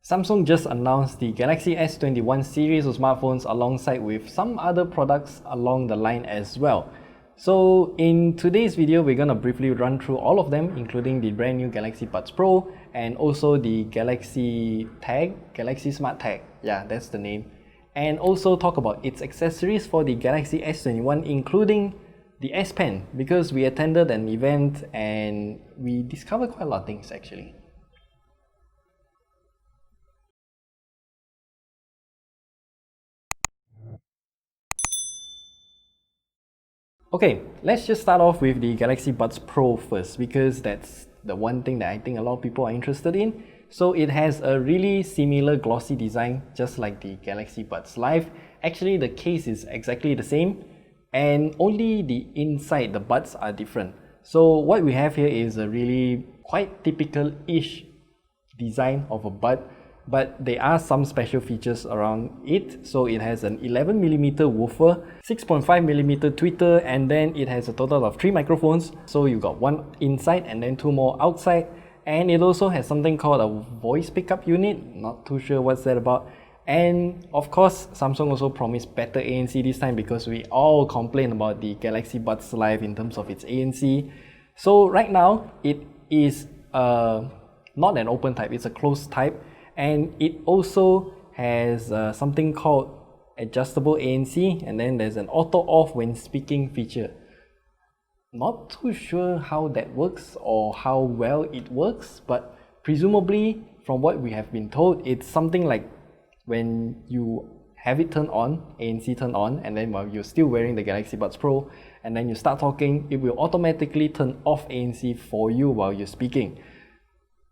Samsung just announced the Galaxy S21 series of smartphones alongside with some other products along the line as well. So in today's video, we're going to briefly run through all of them, including the brand new Galaxy Buds Pro and also the Galaxy Tag, Galaxy SmartTag, yeah, that's the name. And also talk about its accessories for the Galaxy S21, including the S Pen, because we attended an event and we discovered quite a lot of things actually. Okay, let's just start off with the Galaxy Buds Pro first, because that's the one thing that I think a lot of people are interested in. So it has a really similar glossy design, just like the Galaxy Buds Live. Actually, the case is exactly the same, and only the inside, the buds, are different. So what we have here is a really quite typical-ish design of a bud, but there are some special features around it. So it has an 11mm woofer, 6.5mm tweeter, and then it has a total of 3 microphones. So you got one inside and then 2 more outside. And it also has something called a voice pickup unit, not too sure what's that about. And of course, Samsung also promised better ANC this time, because we all complain about the Galaxy Buds Live in terms of its ANC. So right now, it is not an open type, it's a closed type. And it also has something called adjustable ANC, and then there's an auto off when speaking feature. Not too sure how that works or how well it works, but presumably from what we have been told, it's something like when you have it turned on, ANC turned on, and then while you're still wearing the Galaxy Buds Pro, and then you start talking, it will automatically turn off ANC for you while you're speaking.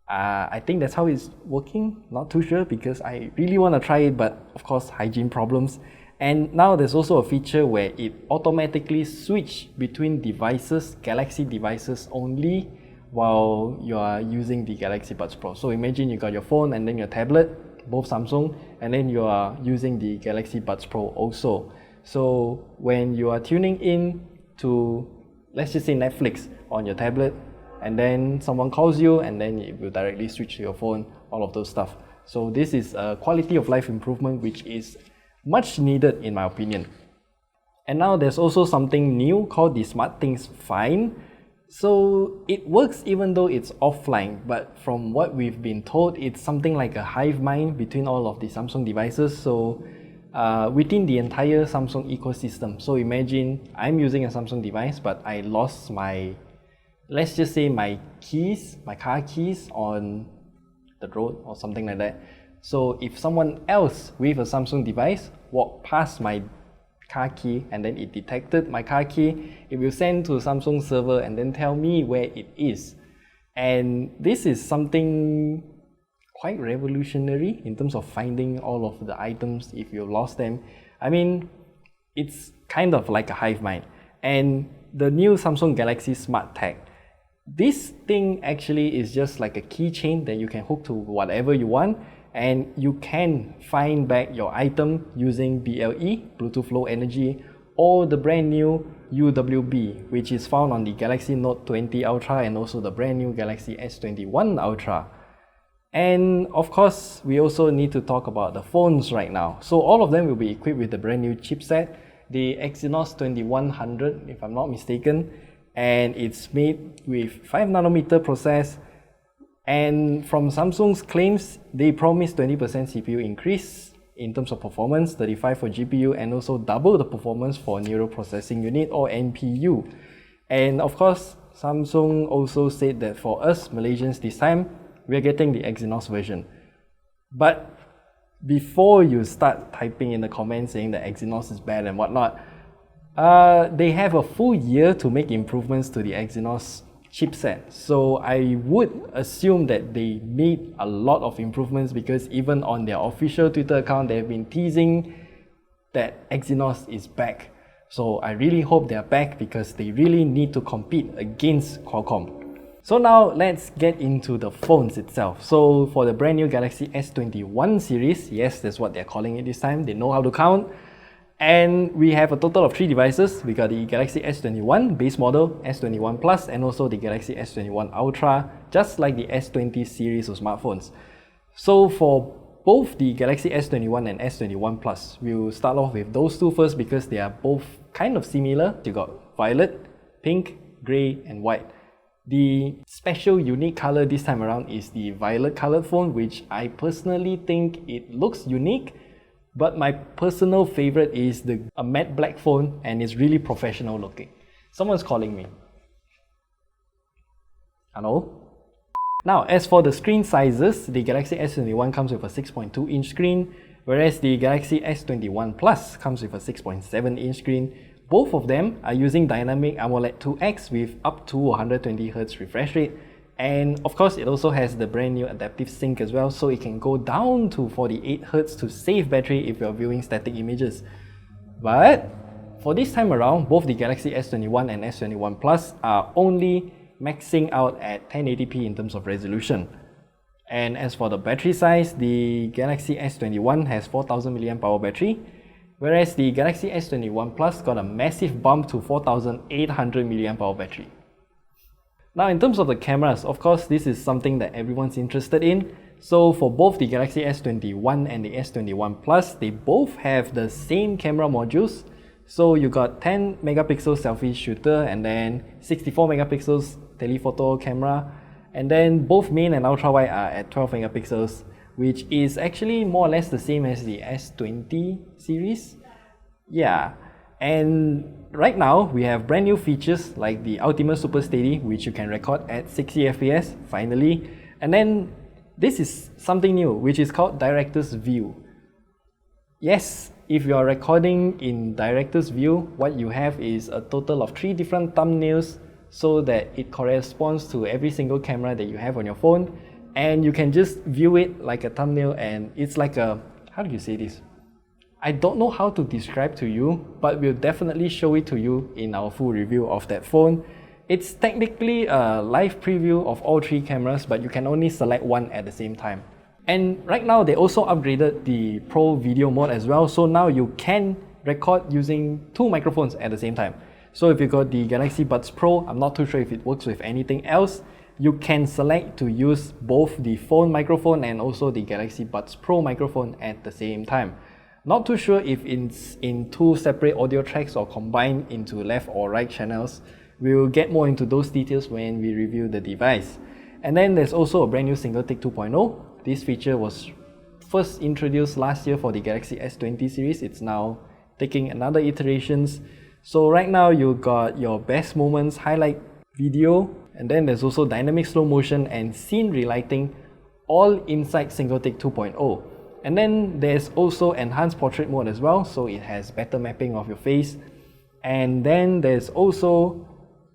I think that's how it's working, not too sure, because I really want to try it, but of course hygiene problems. And now there's also a feature where it automatically switches between devices, Galaxy devices only, while you are using the Galaxy Buds Pro. So imagine you got your phone and then your tablet, both Samsung, and then you are using the Galaxy Buds Pro also. So when you are tuning in to, let's just say, Netflix on your tablet, and then someone calls you, and then it will directly switch to your phone, all of those stuff. So this is a quality of life improvement which is much needed in my opinion. And now there's also something new called the SmartThings Find. So it works even though it's offline, but from what we've been told, it's something like a hive mind between all of the Samsung devices. So within the entire Samsung ecosystem. So imagine I'm using a Samsung device, but I lost my, let's just say, my keys, my car keys on the road or something like that. So if someone else with a Samsung device walked past my car key and then it detected my car key, it will send to a Samsung server and then tell me where it is. And this is something quite revolutionary in terms of finding all of the items if you lost them. I mean, it's kind of like a hive mind. And the new Samsung Galaxy SmartTag, this thing actually is just like a keychain that you can hook to whatever you want, and you can find back your item using BLE, Bluetooth Low Energy, or the brand new UWB, which is found on the Galaxy Note 20 Ultra and also the brand new Galaxy S21 Ultra. And of course, we also need to talk about the phones right now. So all of them will be equipped with the brand new chipset, the Exynos 2100 if I'm not mistaken, and it's made with 5nm process. And from Samsung's claims, they promised 20% CPU increase in terms of performance, 35 for GPU, and also double the performance for Neural Processing Unit or NPU. And of course, Samsung also said that for us Malaysians this time, we're getting the Exynos version. But before you start typing in the comments saying that Exynos is bad and whatnot, they have a full year to make improvements to the Exynos chipset. So I would assume that they made a lot of improvements, because even on their official Twitter account, they've been teasing that Exynos is back. So I really hope they're back, because they really need to compete against Qualcomm. So now let's get into the phones itself. So for the brand new Galaxy S21 series, yes, that's what they're calling it this time, they know how to count. And we have a total of 3 devices. We got the Galaxy S21 base model, S21 Plus, and also the Galaxy S21 Ultra, just like the S20 series of smartphones. So for both the Galaxy S21 and S21 Plus. We'll start off with those two first because they are both kind of similar. You got violet, pink, grey and white. The special unique color this time around is the violet colored phone, which I personally think it looks unique, but my personal favorite is a matte black phone and it's really professional looking. Someone's calling me. Hello? Now, as for the screen sizes, the Galaxy S21 comes with a 6.2-inch screen, whereas the Galaxy S21 Plus comes with a 6.7-inch screen. Both of them are using Dynamic AMOLED 2X with up to 120Hz refresh rate, and of course it also has the brand new adaptive sync as well, so it can go down to 48Hz to save battery if you're viewing static images. But for this time around, both the Galaxy S21 and S21 Plus are only maxing out at 1080p in terms of resolution. And as for the battery size, the Galaxy S21 has 4000 mAh battery, whereas the Galaxy S21 Plus got a massive bump to 4800 mAh battery. Now in terms of the cameras, of course this is something that everyone's interested in. So for both the Galaxy S21 and the S21 Plus, they both have the same camera modules. So you got 10 megapixel selfie shooter and then 64 megapixels telephoto camera, and then both main and ultra wide are at 12 megapixels, which is actually more or less the same as the S20 series. Yeah, and right now we have brand new features like the Ultimate Super Steady, which you can record at 60 FPS finally, and then this is something new which is called Director's View. Yes, if you are recording in Director's View, what you have is a total of 3 different thumbnails so that it corresponds to every single camera that you have on your phone, and you can just view it like a thumbnail, and it's like a, how do you say this? I don't know how to describe to you, but we'll definitely show it to you in our full review of that phone. It's technically a live preview of all 3 cameras, but you can only select one at the same time. And right now they also upgraded the Pro video mode as well, so now you can record using 2 microphones at the same time. So if you got the Galaxy Buds Pro, I'm not too sure if it works with anything else, you can select to use both the phone microphone and also the Galaxy Buds Pro microphone at the same time. Not too sure if it's in 2 separate audio tracks or combined into left or right channels. We'll get more into those details when we review the device. And then there's also a brand new Single Take 2.0. This feature was first introduced last year for the Galaxy S20 series. It's now taking another iterations. So right now you got your best moments highlight video, and then there's also dynamic slow motion and scene relighting, all inside Single Take 2.0. And then there's also enhanced portrait mode as well, so it has better mapping of your face. And then there's also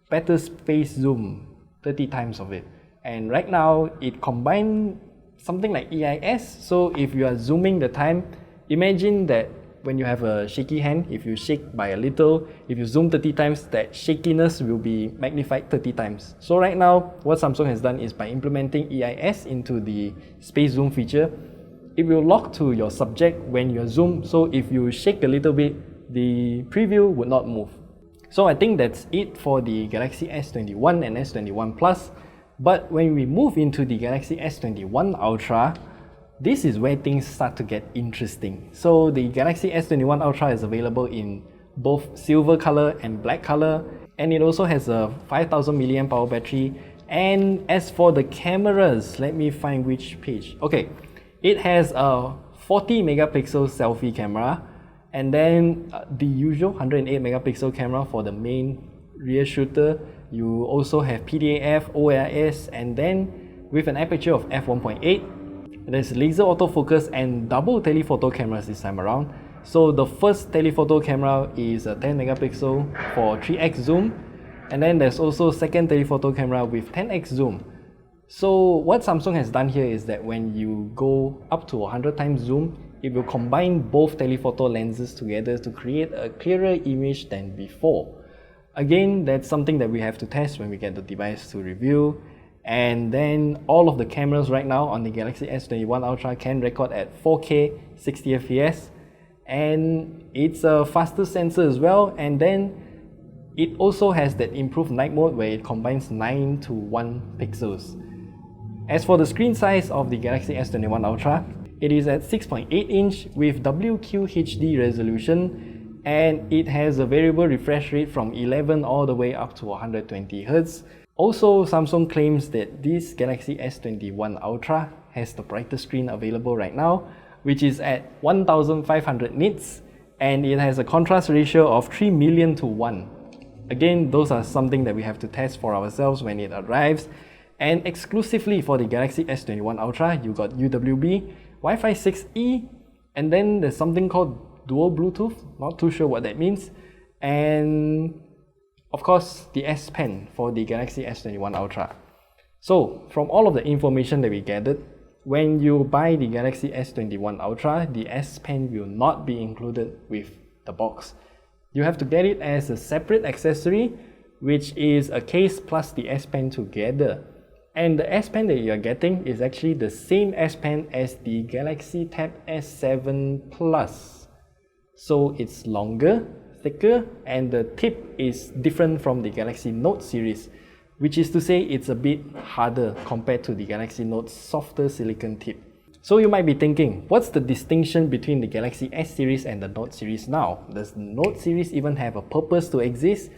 better space zoom, 30 times of it. And right now it combines something like EIS, so if you are zooming the time, imagine that when you have a shaky hand, if you shake by a little, if you zoom 30 times, that shakiness will be magnified 30 times. So right now, what Samsung has done is by implementing EIS into the space zoom feature, it will lock to your subject when you zoom, so if you shake a little bit, the preview would not move. So I think that's it for the Galaxy S21 and S21 Plus. But when we move into the Galaxy S21 Ultra, this is where things start to get interesting. So the Galaxy S21 Ultra is available in both silver color and black color, and it also has a 5000 mAh battery. And as for the cameras, let me find which page. Okay, it has a 40 megapixel selfie camera, and then the usual 108 megapixel camera for the main rear shooter. You also have PDAF, OIS, and then with an aperture of f1.8. There's laser autofocus and double telephoto cameras this time around. So the first telephoto camera is a 10 megapixel for 3x zoom, and then there's also second telephoto camera with 10x zoom. So what Samsung has done here is that when you go up to 100 times zoom, it will combine both telephoto lenses together to create a clearer image than before. Again, that's something that we have to test when we get the device to review. And then all of the cameras right now on the Galaxy S21 Ultra can record at 4K 60 FPS, and it's a faster sensor as well. And then it also has that improved night mode where it combines 9:1 pixels. As for the screen size of the Galaxy S21 Ultra, It is at 6.8 inch with WQHD resolution, and it has a variable refresh rate from 11 all the way up to 120 Hz. Also, Samsung claims that this Galaxy S21 Ultra has the brightest screen available right now, which is at 1500 nits, and it has a contrast ratio of 3 million to 1. Again, those are something that we have to test for ourselves when it arrives. And exclusively for the Galaxy S21 Ultra, you got UWB, Wi-Fi 6E, and then there's something called dual Bluetooth, not too sure what that means, and of course the S Pen for the Galaxy S21 Ultra. So from all of the information that we gathered, when you buy the Galaxy S21 Ultra, the S Pen will not be included with the box. You have to get it as a separate accessory, which is a case plus the S Pen together. And the S Pen that you are getting is actually the same S Pen as the Galaxy Tab S7 Plus. So it's longer, thicker, and the tip is different from the Galaxy Note series, which is to say it's a bit harder compared to the Galaxy Note's softer silicone tip. So you might be thinking, what's the distinction between the Galaxy S series and the Note series now? Does the Note series even have a purpose to exist?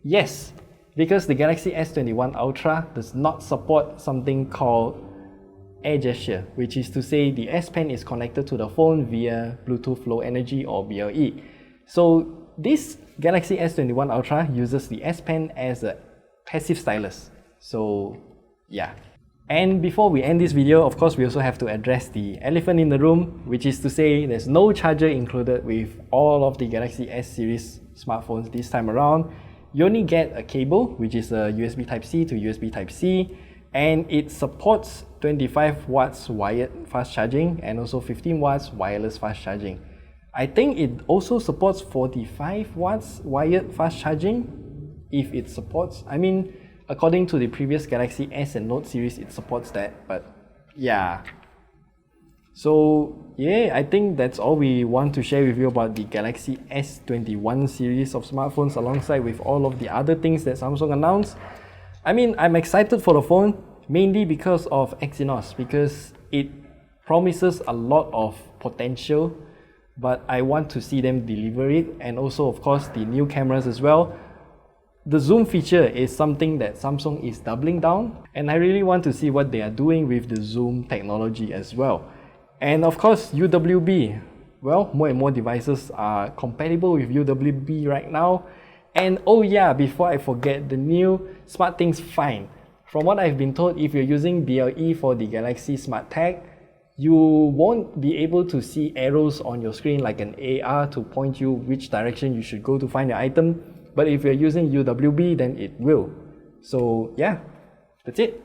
Yes, because the Galaxy S21 Ultra does not support something called air gesture, which is to say the S Pen is connected to the phone via Bluetooth Low Energy or BLE. So this Galaxy S21 Ultra uses the S Pen as a passive stylus. So yeah. And before we end this video, of course, we also have to address the elephant in the room, which is to say there's no charger included with all of the Galaxy S series smartphones this time around. You only get a cable, which is a USB Type-C to USB Type-C, and it supports 25 watts wired fast charging and also 15 watts wireless fast charging. I think it also supports 45 watts wired fast charging, if it supports. I mean, according to the previous Galaxy S and Note series, it supports that, but yeah. So yeah, I think that's all we want to share with you about the Galaxy S21 series of smartphones, alongside with all of the other things that Samsung announced. I mean, I'm excited for the phone, mainly because of Exynos, because it promises a lot of potential, but I want to see them deliver it, and also of course the new cameras as well. The zoom feature is something that Samsung is doubling down, and I really want to see what they are doing with the zoom technology as well. And of course, UWB. Well, more and more devices are compatible with UWB right now. And oh yeah, before I forget, the new SmartThings Find. From what I've been told, if you're using BLE for the Galaxy SmartTag, you won't be able to see arrows on your screen like an AR to point you which direction you should go to find your item. But if you're using UWB, then it will. So yeah, that's it.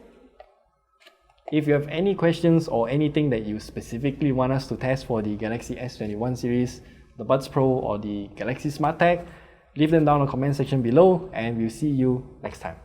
If you have any questions or anything that you specifically want us to test for the Galaxy S21 series, the Buds Pro or the Galaxy SmartTag, leave them down in the comment section below, and we'll see you next time.